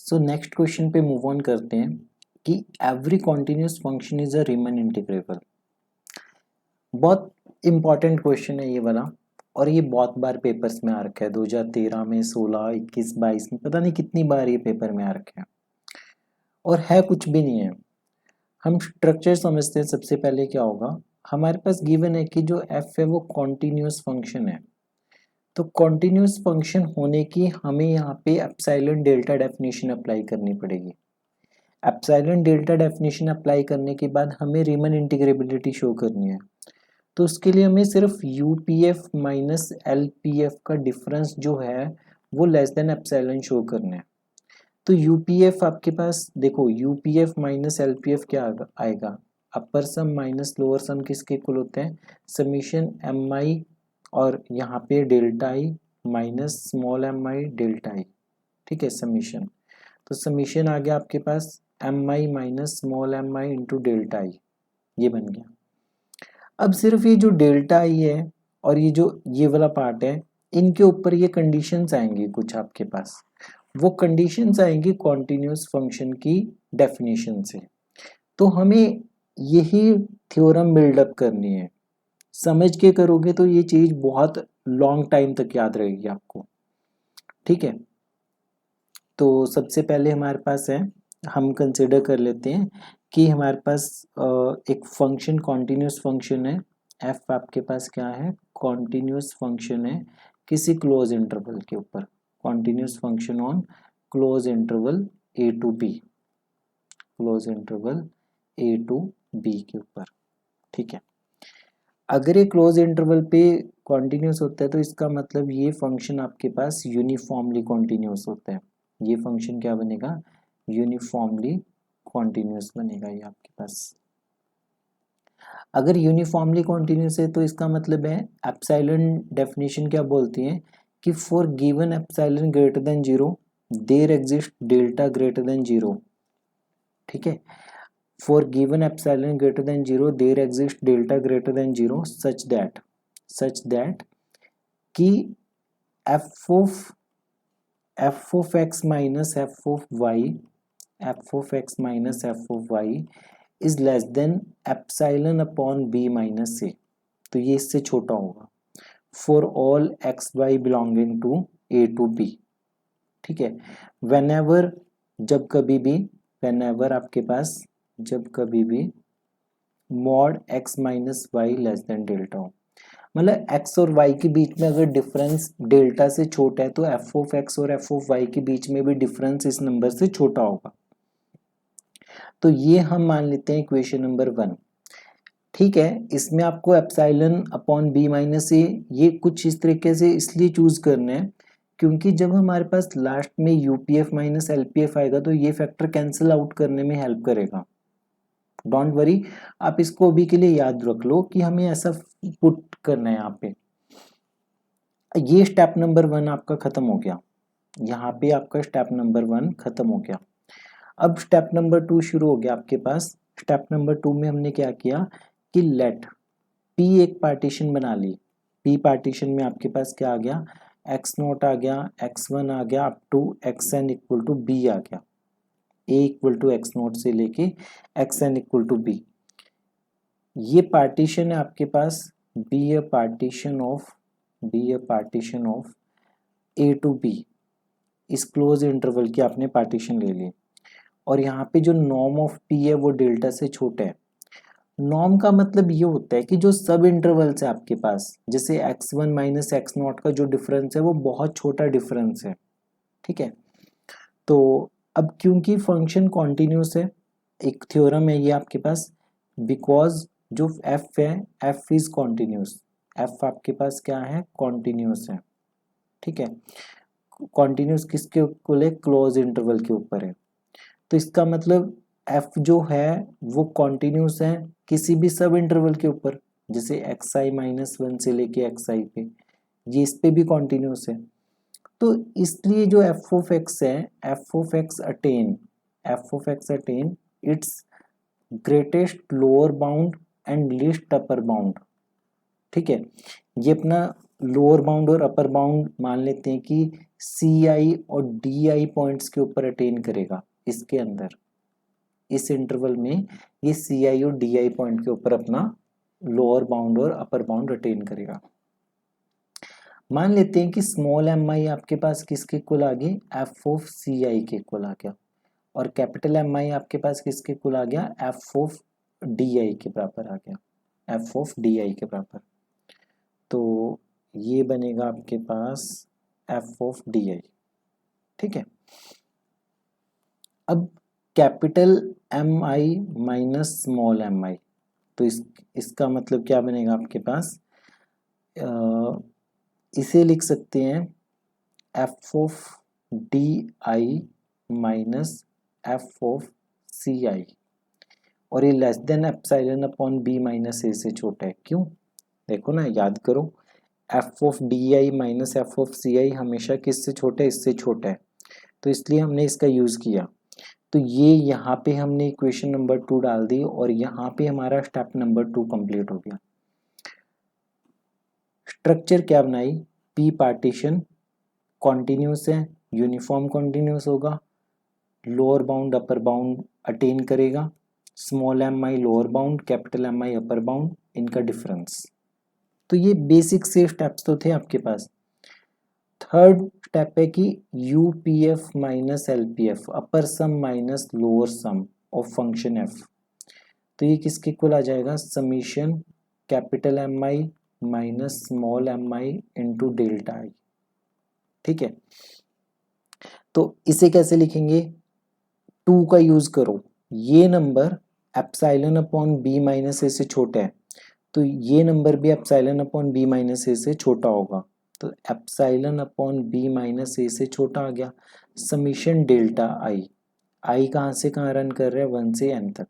सो next question पे move on करते हैं कि every continuous function is a Riemann integrable. बहुत इंपॉर्टेंट क्वेश्चन है ये वाला, और ये बहुत बार पेपर्स में आ रखा है 2013 में, 16, 21, 22 में, पता नहीं कितनी बार ये पेपर में आ रखा है। और है कुछ भी नहीं है। हम स्ट्रक्चर समझते हैं। सबसे पहले क्या होगा, हमारे पास गिवन है कि जो एफ है वो कॉन्टिन्यूस फंक्शन है। तो कॉन्टिन्यूस फंक्शन होने की हमें यहाँ पे एप्सिलॉन डेल्टा डेफिनेशन अप्लाई करनी पड़ेगी। एप्सिलॉन डेल्टा डेफिनेशन अप्लाई करने के बाद हमें रीमन इंटीग्रेबिलिटी शो करनी है। तो उसके लिए हमें सिर्फ यूपीएफ माइनस एलपीएफ का डिफरेंस जो है वो लेस देन एप्सिलॉन शो करना है। तो यूपीएफ आपके पास देखो, यूपीएफ माइनस एलपीएफ क्या आएगा, अपर सम माइनस लोअर सम किसके इक्वल होते हैं, समीशन एम आई और यहाँ पे delta I minus small M I delta I. ठीक है, समीशन। तो समीशन आ गया आपके पास M I minus small M I into delta I, ये बन गया। अब सिर्फ ये जो डेल्टा आई है और ये जो ये वाला पार्ट है, इनके ऊपर ये कंडीशंस आएंगी कुछ आपके पास। वो कंडीशंस आएंगी कॉन्टिन्यूस फंक्शन की डेफिनेशन से। तो हमें यही थ्योरम बिल्डअप करनी है। समझ के करोगे तो ये चीज बहुत लॉन्ग टाइम तक याद रहेगी आपको। ठीक है, तो सबसे पहले हमारे पास है, हम कंसिडर कर लेते हैं कि हमारे पास एक फंक्शन कॉन्टिन्यूस फंक्शन है। एफ आपके पास क्या है, कॉन्टिन्यूस फंक्शन है किसी क्लोज इंटरवल के ऊपर। Continuous function on close interval A to B, close interval A to B के ऊपर। ठीक है, अगर ये क्लोज इंटरवल पे कॉन्टिन्यूस होता है तो इसका मतलब ये फंक्शन आपके पास यूनिफॉर्मली कॉन्टिन्यूस होता है। ये फंक्शन क्या बनेगा, यूनिफॉर्मली कॉन्टिन्यूस बनेगा ये आपके पास। अगर यूनिफॉर्मली कॉन्टिन्यूस है तो इसका मतलब है एप्सिलॉन डेफिनेशन क्या बोलती है कि for given epsilon greater than 0 there exist delta greater than 0। ठीक है, for given epsilon greater than 0 there exist delta greater than 0 that दैट कि F of X minus F of Y, F of X minus F of Y is less than epsilon upon B minus A. तो ये इससे छोटा होगा for all X Y belonging to A to B. ठीक है, whenever, जब कभी भी, व्हेनेवर आपके पास जब कभी भी mod x minus y less than delta हो, मतलब एक्स और वाई के बीच में अगर डिफरेंस डेल्टा से छोटा है तो एफ ऑफ एक्स और एफ ऑफ वाई के बीच में भी डिफरेंस इस नंबर से छोटा होगा। तो ये हम मान लेते हैं इक्वेशन नंबर 1। ठीक है, इसमें आपको एप्सिलॉन अपॉन बी माइनस ए ये कुछ इस तरीके से इसलिए चूज करना है क्योंकि जब हमारे पास लास्ट में यूपीएफ माइनस एलपीएफ आएगा तो ये फैक्टर कैंसिल आउट करने में हेल्प करेगा। डोंट वरी, आप इसको अभी के लिए याद रख लो कि हमें ऐसा पुट करना है यहाँ पे। ये स्टेप नंबर 1 आपका खत्म हो गया, यहाँ पे आपका स्टेप नंबर 1 खत्म हो गया। अब स्टेप नंबर 2 शुरू हो गया आपके पास। स्टेप नंबर 2 में हमने क्या किया कि लेट पी एक पार्टीशन बना ली। पी पार्टीशन में आपके पास क्या आ गया, एक्स नोट आ गया, एक्स वन आ गया, up to X N equal to B आ गया। A equal to X naught से लेके X N equal to B. ये पार्टीशन है आपके पास be a partition of A to B. इस क्लोज इंटरवल की आपने पार्टीशन ले ली और यहाँ पे जो नॉर्म ऑफ पी है वो डेल्टा से छोटा है। नॉर्म का मतलब ये होता है कि जो सब इंटरवल्स है आपके पास, जैसे x1 माइनस एक्स नॉट का जो डिफरेंस है वो बहुत छोटा डिफरेंस है। ठीक है, तो अब क्योंकि फंक्शन कॉन्टिन्यूस है, एक थ्योरम है ये आपके पास, बिकॉज जो f है f इज कॉन्टिन्यूस, f आपके पास क्या है, कॉन्टिन्यूस है। ठीक है, कॉन्टिन्यूस किसके ऊपर है, क्लोज इंटरवल के ऊपर है। तो इसका मतलब f जो है वो कॉन्टिन्यूस है किसी भी सब इंटरवल के ऊपर, जैसे xi माइनस 1 से लेके xi पे, ये इस पे भी कॉन्टिन्यूस है। तो इसलिए जो f ऑफ x है, f of x attain it's greatest lower bound and least upper bound. ठीक है, ये अपना लोअर बाउंड और अपर बाउंड मान लेते हैं कि सी आई और डी आई पॉइंट्स के ऊपर अटेन करेगा, इसके अंदर इस इंटरवल में ये सी आई और डी आई पॉइंट के ऊपर अपना लोअर बाउंड और अपर बाउंड अटेन करेगा। मान लेते हैं कि स्मॉल एम आई आपके पास किसके इक्वल आ गई, एफ ऑफ सी आई के इक्वल आ गया, और कैपिटल एम आई आपके पास किसके इक्वल आ गया, एफ ऑफ डी आई के बराबर आ गया, एफ ऑफ डी आई के बराबर। तो ये बनेगा आपके पास एफ ऑफ डी आई। ठीक है, अब capital M I minus small M आई, तो इसका मतलब क्या बनेगा आपके पास, इसे लिख सकते हैं F of D I minus F of C I, और ये less than epsilon upon B minus A से छोटा है। क्यों, देखो ना, याद करो, F of D I minus F of C I हमेशा किससे छोटा है, इससे छोटा है, तो इसलिए हमने इसका यूज किया। तो ये यहाँ पे हमने इक्वेशन नंबर 2 डाल दी और यहाँ पे हमारा स्टेप नंबर 2 कंप्लीट हो गया। स्ट्रक्चर क्या बनाई, पी पार्टीशन कॉन्टिन्यूस है, यूनिफॉर्म कॉन्टिन्यूस होगा, lower bound upper bound attain करेगा, small M I lower bound, capital M I upper bound, इनका डिफरेंस। तो ये बेसिक से स्टेप्स तो थे आपके पास। थर्ड स्टेप है कि UPF minus LPF, upper sum minus lower sum of function F. तो ये किसके इक्वल आ जाएगा, summation capital M I minus small M I into delta I. ठीक है, तो इसे कैसे लिखेंगे, 2 का यूज करो, ये number epsilon upon B minus A से छोटा है, तो ये नंबर भी epsilon upon B minus A से छोटा होगा, तो epsilon upon B minus A से छोटा आ गया, समीशन डेल्टा आई, आई कहाँ से कहाँ रन कर रहे हैं, 1 से n तक,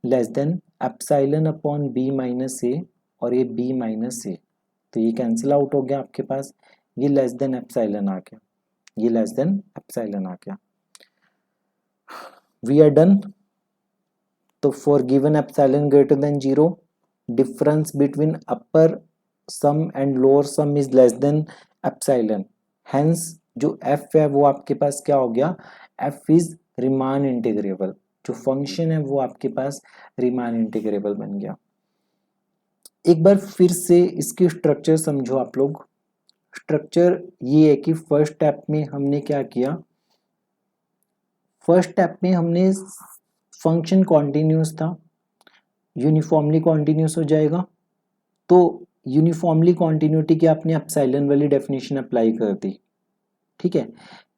less than epsilon upon B minus A, और ये बी माइनस ए, तो ये कैंसिल आउट हो गया आपके पास, ये लेस देन एप्सिलॉन आ गया, ये लेस देन एप्सिलॉन आ गया। We are done. तो for given epsilon greater than 0, difference between upper sum and lower sum is less than epsilon, hence जो f है वो आपके पास क्या हो गया, f इज रीमान इंटीग्रेबल, जो फंक्शन है वो आपके पास रीमान इंटीग्रेबल बन गया। एक बार फिर से इसकी स्ट्रक्चर समझो आप लोग। स्ट्रक्चर ये है कि फर्स्ट स्टेप में हमने क्या किया, फर्स्ट स्टेप में हमने फंक्शन कॉन्टिन्यूस था, यूनिफॉर्मली कॉन्टिन्यूस हो जाएगा, तो यूनिफॉर्मली कॉन्टिन्यूटी की आपने एप्सिलॉन वाली डेफिनेशन अप्लाई कर दी। ठीक है,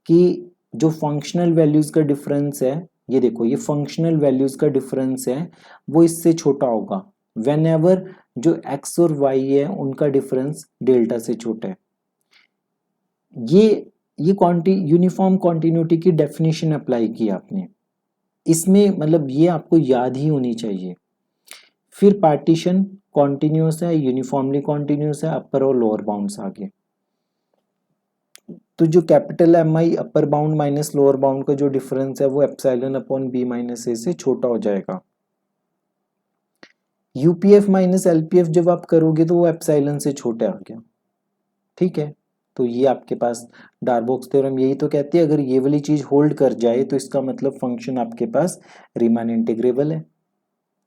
कि जो फंक्शनल वैल्यूज का डिफरेंस है, ये देखो, ये फंक्शनल वैल्यूज का डिफरेंस है वो इससे छोटा होगा व्हेन एवर जो x और y है उनका डिफरेंस डेल्टा से छोटा है। ये यूनिफॉर्म कॉन्टिन्यूटी की डेफिनेशन अप्लाई की आपने, इसमें मतलब ये आपको याद ही होनी चाहिए। फिर पार्टीशन कॉन्टिन्यूस है, यूनिफॉर्मली कॉन्टिन्यूस है, अपर और लोअर बाउंड्स आगे, तो जो capital M I upper bound minus lower bound का जो डिफरेंस है वो epsilon upon B minus A से छोटा हो जाएगा। यूपीएफ माइनस एलपीएफ जब आप करोगे तो वो एप्सिलॉन से छोटा आ गया। ठीक है, तो ये आपके पास डार्बोक्स थ्योरम यही तो कहती है, अगर ये वाली चीज होल्ड कर जाए तो इसका मतलब फंक्शन आपके पास रीमान इंटीग्रेबल है।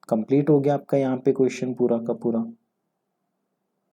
कंप्लीट हो गया आपका यहाँ पे क्वेश्चन पूरा का पूरा।